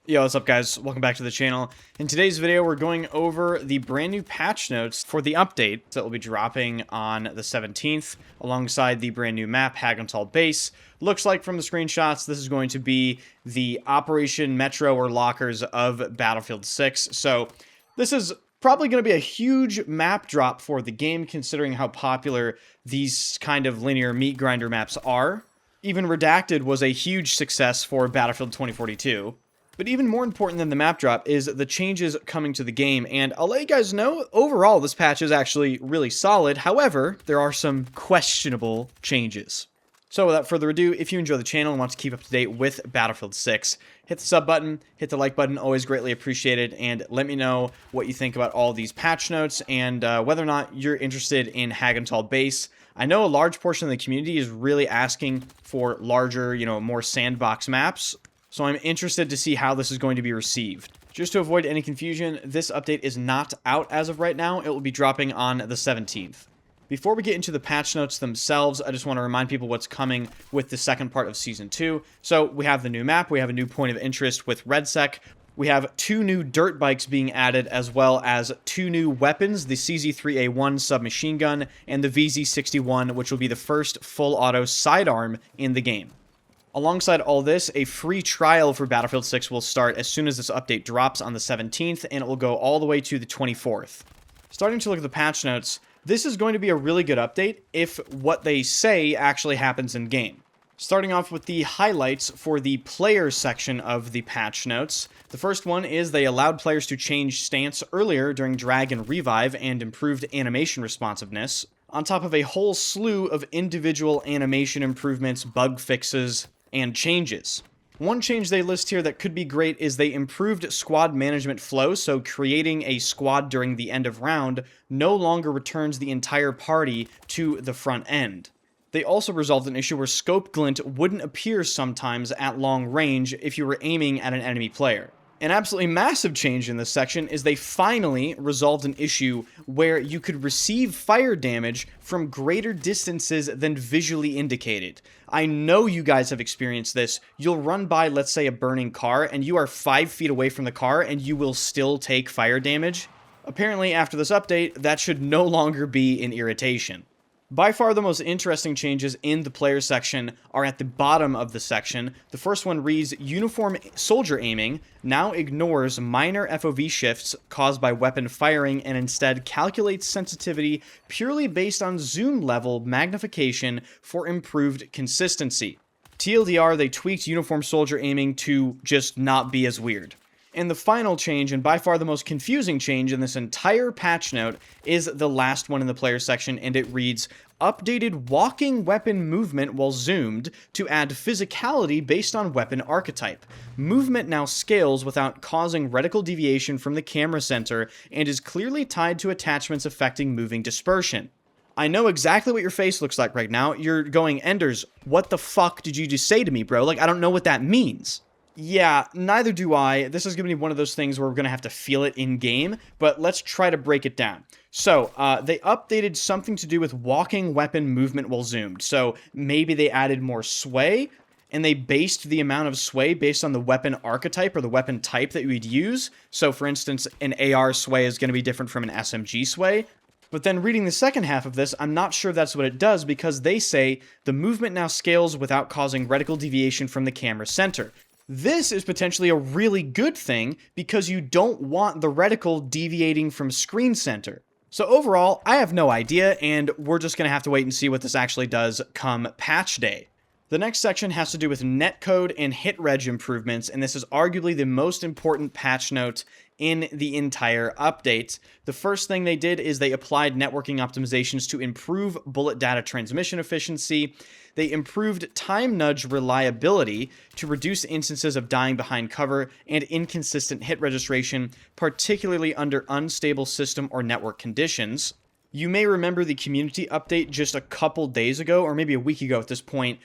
Yo, what's up guys? Welcome back to the channel. In today's video, we're going over the brand new patch notes for the update that will be dropping on the 17th, alongside the brand new map, Hagental Base. Looks like from the screenshots, this is going to be the Operation Metro or Lockers of Battlefield 6. So this is probably going to be a huge map drop for the game, considering how popular these kind of linear meat grinder maps are. Even Redacted was a huge success for Battlefield 2042. But even more important than the map drop is the changes coming to the game, and I'll let you guys know, overall this patch is actually really solid. However, there are some questionable changes. So without further ado, if you enjoy the channel and want to keep up to date with Battlefield 6, hit the sub button, hit the like button, always greatly appreciated, and let me know what you think about all these patch notes and whether or not you're interested in Hagental Base. I know a large portion of the community is really asking for larger, more sandbox maps. So I'm interested to see how this is going to be received. Just to avoid any confusion, this update is not out as of right now. It will be dropping on the 17th. Before we get into the patch notes themselves, I just want to remind people what's coming with the second part of Season 2. So we have the new map, we have a new point of interest with RedSec, we have 2 new dirt bikes being added, as well as 2 new weapons, the CZ3A1 submachine gun and the VZ61, which will be the first full auto sidearm in the game. Alongside all this, a free trial for Battlefield 6 will start as soon as this update drops on the 17th, and it will go all the way to the 24th. Starting to look at the patch notes, this is going to be a really good update if what they say actually happens in-game. Starting off with the highlights for the player section of the patch notes. The first one is they allowed players to change stance earlier during drag and revive and improved animation responsiveness, on top of a whole slew of individual animation improvements, bug fixes, and changes. One change they list here that could be great is they improved squad management flow, so creating a squad during the end of round no longer returns the entire party to the front end. They also resolved an issue where scope glint wouldn't appear sometimes at long range if you were aiming at an enemy player. An absolutely massive change in this section is they finally resolved an issue where you could receive fire damage from greater distances than visually indicated. I know you guys have experienced this. You'll run by, let's say, a burning car, and you are 5 feet away from the car, and you will still take fire damage. Apparently, after this update, that should no longer be an irritation. By far the most interesting changes in the player section are at the bottom of the section. The first one reads, Uniform soldier aiming now ignores minor FOV shifts caused by weapon firing and instead calculates sensitivity purely based on zoom level magnification for improved consistency. TLDR, they tweaked uniform soldier aiming to just not be as weird. And the final change, and by far the most confusing change in this entire patch note, is the last one in the player section, and it reads, Updated walking weapon movement while zoomed to add physicality based on weapon archetype. Movement now scales without causing reticle deviation from the camera center and is clearly tied to attachments affecting moving dispersion. I know exactly what your face looks like right now. You're going, Enders, what the fuck did you just say to me, bro? Like, I don't know what that means. Yeah, neither do I. This is going to be one of those things where we're going to have to feel it in-game, but let's try to break it down. So, they updated something to do with walking weapon movement while zoomed. So, maybe they added more sway, and they based the amount of sway based on the weapon archetype or the weapon type that you would use. So, for instance, an AR sway is going to be different from an SMG sway. But then reading the second half of this, I'm not sure that's what it does, because they say the movement now scales without causing reticle deviation from the camera center. This is potentially a really good thing because you don't want the reticle deviating from screen center. So overall, I have no idea, and we're just going to have to wait and see what this actually does come patch day. The next section has to do with netcode and hit reg improvements, and this is arguably the most important patch note in the entire update. The first thing they did is they applied networking optimizations to improve bullet data transmission efficiency. They improved time nudge reliability to reduce instances of dying behind cover and inconsistent hit registration, particularly under unstable system or network conditions. You may remember the community update just a couple days ago, or maybe a week ago at this point.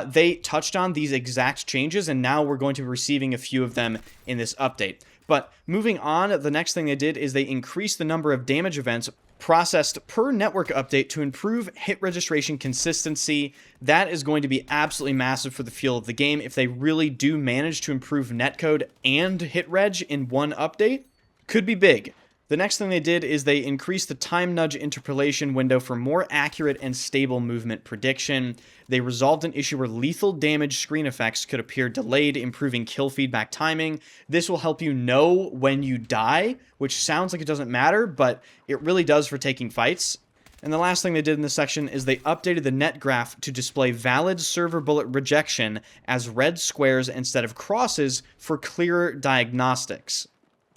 They touched on these exact changes, and now we're going to be receiving a few of them in this update. But moving on, the next thing they did is they increased the number of damage events processed per network update to improve hit registration consistency. That is going to be absolutely massive for the feel of the game if they really do manage to improve netcode and hit reg in one update. Could be big. The next thing they did is they increased the time nudge interpolation window for more accurate and stable movement prediction. They resolved an issue where lethal damage screen effects could appear delayed, improving kill feedback timing. This will help you know when you die, which sounds like it doesn't matter, but it really does for taking fights. And the last thing they did in this section is they updated the net graph to display valid server bullet rejection as red squares instead of crosses for clearer diagnostics.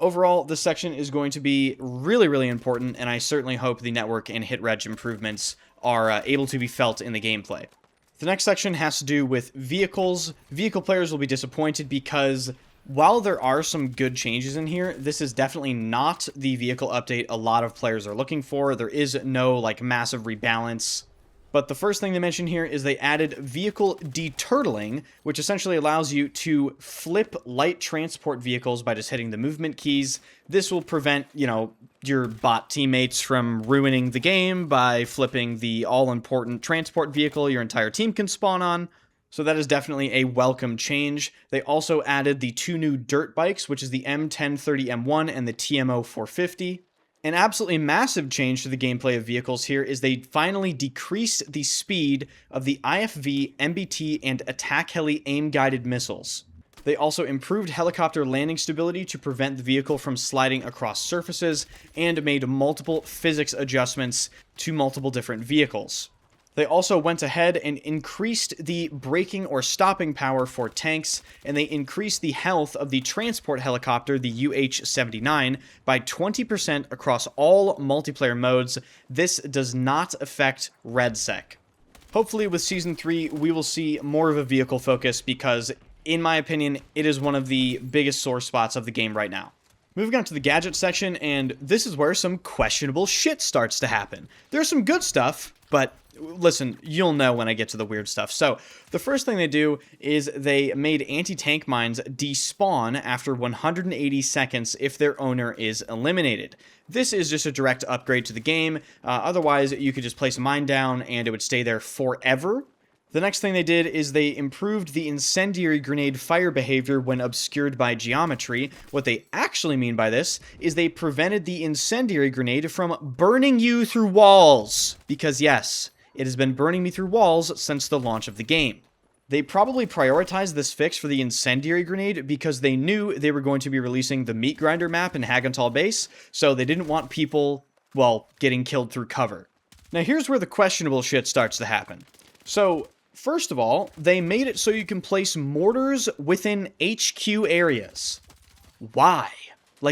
Overall, this section is going to be really, really important, and I certainly hope the network and hit reg improvements are able to be felt in the gameplay. The next section has to do with vehicles. Vehicle players will be disappointed because while there are some good changes in here, this is definitely not the vehicle update a lot of players are looking for. There is no massive rebalance. But the first thing they mention here is they added vehicle deturtling, which essentially allows you to flip light transport vehicles by just hitting the movement keys. This will prevent, your bot teammates from ruining the game by flipping the all-important transport vehicle your entire team can spawn on. So that is definitely a welcome change. They also added the two new dirt bikes, which is the M1030M1 and the TMO 450. An absolutely massive change to the gameplay of vehicles here is they finally decreased the speed of the IFV, MBT, and attack heli aim-guided missiles. They also improved helicopter landing stability to prevent the vehicle from sliding across surfaces and made multiple physics adjustments to multiple different vehicles. They also went ahead and increased the braking or stopping power for tanks, and they increased the health of the transport helicopter, the UH-79, by 20% across all multiplayer modes. This does not affect RedSec. Hopefully with Season 3, we will see more of a vehicle focus because, in my opinion, it is one of the biggest sore spots of the game right now. Moving on to the gadget section, and this is where some questionable shit starts to happen. There's some good stuff, but listen, you'll know when I get to the weird stuff. So, the first thing they do is they made anti-tank mines despawn after 180 seconds if their owner is eliminated. This is just a direct upgrade to the game. Otherwise, you could just place a mine down and it would stay there forever. The next thing they did is they improved the incendiary grenade fire behavior when obscured by geometry. What they actually mean by this is they prevented the incendiary grenade from burning you through walls. Because yes, it has been burning me through walls since the launch of the game. They probably prioritized this fix for the incendiary grenade because they knew they were going to be releasing the meat grinder map in Hagenthal Base, so they didn't want people, getting killed through cover. Now here's where the questionable shit starts to happen. So, first of all, they made it so you can place mortars within HQ areas. Why?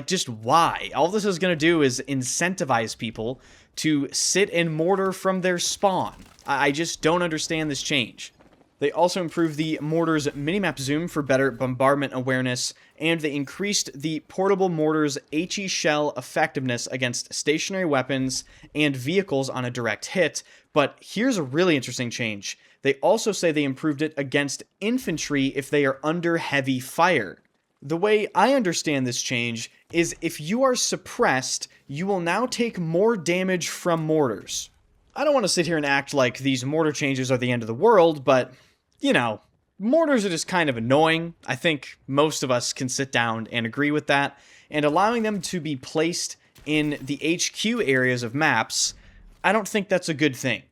Just why? All this is going to do is incentivize people to sit and mortar from their spawn. I just don't understand this change. They also improved the mortar's minimap zoom for better bombardment awareness, and they increased the portable mortar's HE shell effectiveness against stationary weapons and vehicles on a direct hit. But here's a really interesting change. They also say they improved it against infantry if they are under heavy fire. The way I understand this change is if you are suppressed, you will now take more damage from mortars. I don't want to sit here and act like these mortar changes are the end of the world, but, mortars are just kind of annoying. I think most of us can sit down and agree with that, and allowing them to be placed in the HQ areas of maps, I don't think that's a good thing.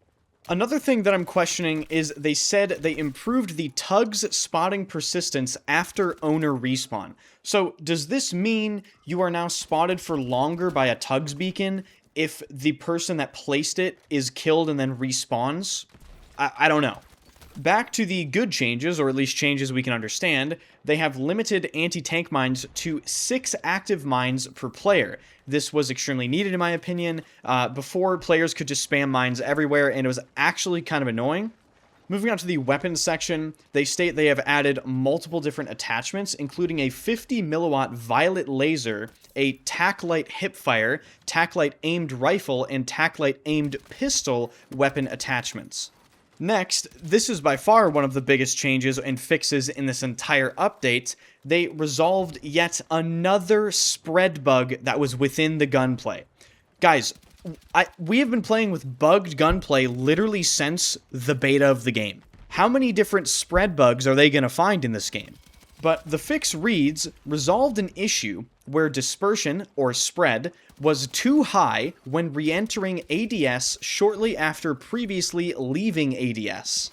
Another thing that I'm questioning is they said they improved the tug's spotting persistence after owner respawn. So does this mean you are now spotted for longer by a tug's beacon if the person that placed it is killed and then respawns? I don't know. Back to the good changes, or at least changes we can understand, they have limited anti-tank mines to 6 active mines per player. This was extremely needed in my opinion. Before, players could just spam mines everywhere, and it was actually kind of annoying. Moving on to the weapons section, they state they have added multiple different attachments, including a 50 milliwatt violet laser, a tac-light hipfire, tac-light aimed rifle, and tac-light aimed pistol weapon attachments. Next, this is by far one of the biggest changes and fixes in this entire update. They resolved yet another spread bug that was within the gunplay. Guys, we have been playing with bugged gunplay literally since the beta of the game. How many different spread bugs are they going to find in this game? But the fix reads, resolved an issue where dispersion, or spread, was too high when re-entering ADS shortly after previously leaving ADS.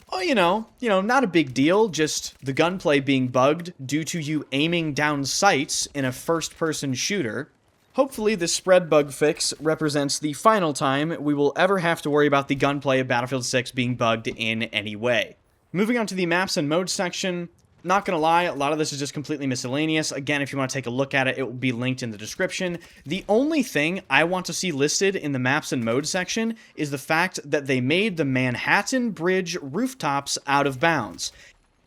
Oh, you know, not a big deal, just the gunplay being bugged due to you aiming down sights in a first-person shooter. Hopefully this spread bug fix represents the final time we will ever have to worry about the gunplay of Battlefield 6 being bugged in any way. Moving on to the maps and modes section, not gonna lie, a lot of this is just completely miscellaneous. Again, if you want to take a look at it, it will be linked in the description. The only thing I want to see listed in the maps and modes section is the fact that they made the Manhattan Bridge rooftops out of bounds.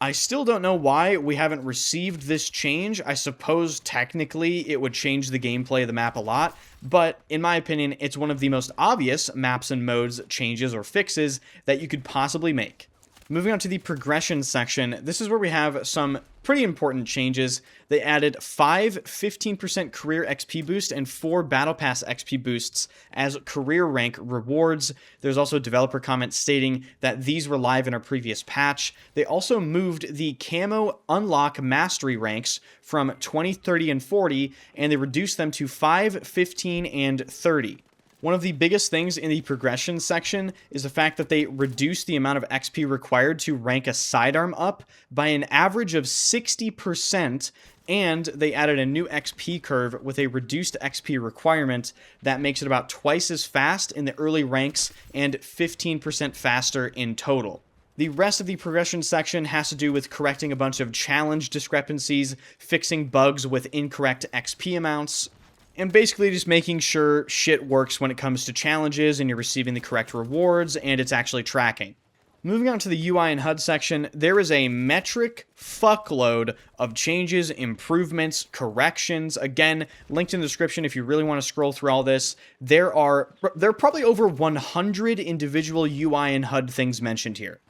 I still don't know why we haven't received this change. I suppose technically it would change the gameplay of the map a lot, but in my opinion, it's one of the most obvious maps and modes changes or fixes that you could possibly make. Moving on to the progression section, this is where we have some pretty important changes. They added 5 15% career XP boost and 4 Battle Pass XP boosts as career rank rewards. There's also a developer comment stating that these were live in our previous patch. They also moved the camo unlock mastery ranks from 20, 30, and 40, and they reduced them to 5, 15, and 30. One of the biggest things in the progression section is the fact that they reduced the amount of XP required to rank a sidearm up by an average of 60%, and they added a new XP curve with a reduced XP requirement that makes it about twice as fast in the early ranks and 15% faster in total. The rest of the progression section has to do with correcting a bunch of challenge discrepancies, fixing bugs with incorrect XP amounts, and basically just making sure shit works when it comes to challenges and you're receiving the correct rewards and it's actually tracking. Moving on to the UI and HUD section, there is a metric fuckload of changes, improvements, corrections. Again, linked in the description if you really want to scroll through all this. There are probably over 100 individual UI and HUD things mentioned here.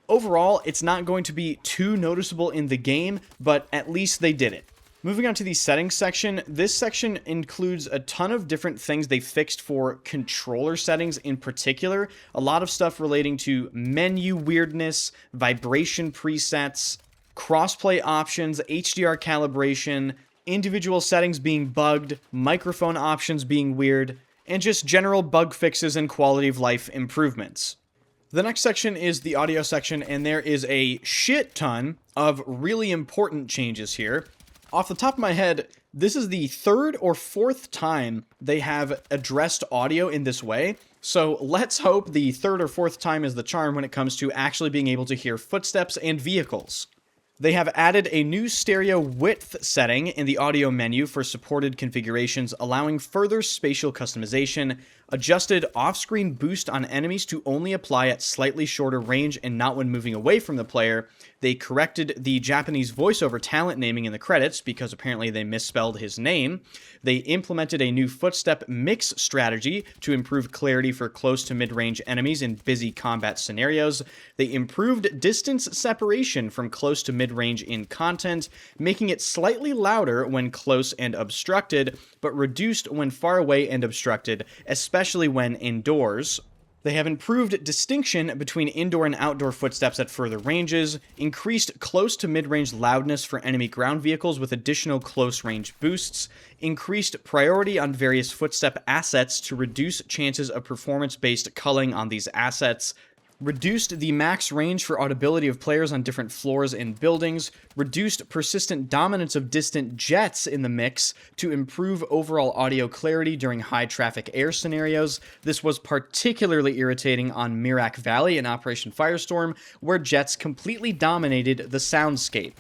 Overall, it's not going to be too noticeable in the game, but at least they did it. Moving on to the settings section, this section includes a ton of different things they fixed for controller settings in particular. A lot of stuff relating to menu weirdness, vibration presets, crossplay options, HDR calibration, individual settings being bugged, microphone options being weird, and just general bug fixes and quality of life improvements. The next section is the audio section, and there is a shit ton of really important changes here. Off the top of my head, this is the 3rd or 4th time they have addressed audio in this way, so let's hope the 3rd or 4th time is the charm when it comes to actually being able to hear footsteps and vehicles. They have added a new stereo width setting in the audio menu for supported configurations, allowing further spatial customization, adjusted off-screen boost on enemies to only apply at slightly shorter range and not when moving away from the player. They corrected the Japanese voiceover talent naming in the credits because apparently they misspelled his name. They implemented a new footstep mix strategy to improve clarity for close to mid-range enemies in busy combat scenarios. They improved distance separation from close to mid-range in content, making it slightly louder when close and obstructed, but reduced when far away and obstructed, especially when indoors. They have improved distinction between indoor and outdoor footsteps at further ranges, increased close to mid-range loudness for enemy ground vehicles with additional close-range boosts, increased priority on various footstep assets to reduce chances of performance-based culling on these assets, reduced the max range for audibility of players on different floors and buildings, reduced persistent dominance of distant jets in the mix to improve overall audio clarity during high-traffic air scenarios. This was particularly irritating on Mirak Valley in Operation Firestorm, where jets completely dominated the soundscape.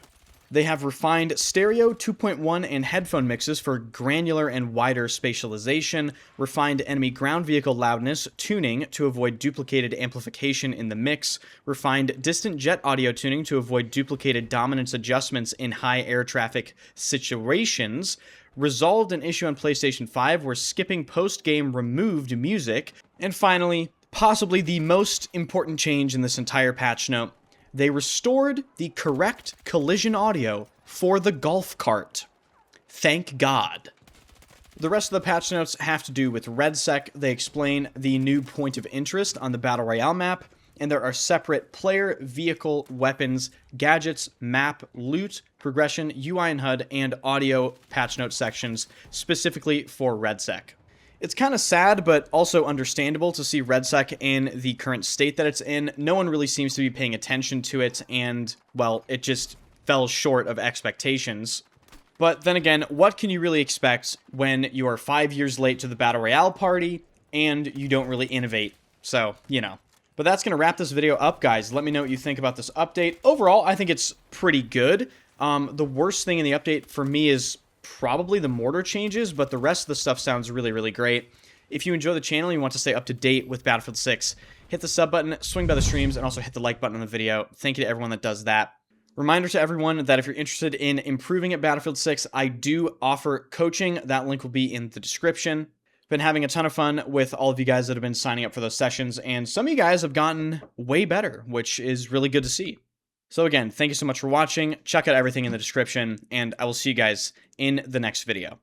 They have refined stereo 2.1 and headphone mixes for granular and wider spatialization, refined enemy ground vehicle loudness tuning to avoid duplicated amplification in the mix, refined distant jet audio tuning to avoid duplicated dominance adjustments in high air traffic situations, resolved an issue on PlayStation 5 where skipping post-game removed music, and finally, possibly the most important change in this entire patch note, they restored the correct collision audio for the golf cart. Thank God. The rest of the patch notes have to do with RedSec. They explain the new point of interest on the Battle Royale map, and there are separate player, vehicle, weapons, gadgets, map, loot, progression, UI and HUD, and audio patch note sections specifically for RedSec. It's kind of sad, but also understandable to see RedSec in the current state that it's in. No one really seems to be paying attention to it, and, well, it just fell short of expectations. But then again, what can you really expect when you are 5 years late to the Battle Royale party and you don't really innovate? So, you know. But that's going to wrap this video up, guys. Let me know what you think about this update. Overall, I think it's pretty good. The worst thing in the update for me is probably the mortar changes, but the rest of the stuff sounds really, really great. If you enjoy the channel and you want to stay up to date with Battlefield 6, hit the sub button, swing by the streams, and also hit the like button on the video. Thank you to everyone that does that. Reminder to everyone that if you're interested in improving at Battlefield 6, I do offer coaching. That link will be in the description. Been having a ton of fun with all of you guys that have been signing up for those sessions, and some of you guys have gotten way better, which is really good to see. So again, thank you so much for watching. Check out everything in the description, and I will see you guys in the next video.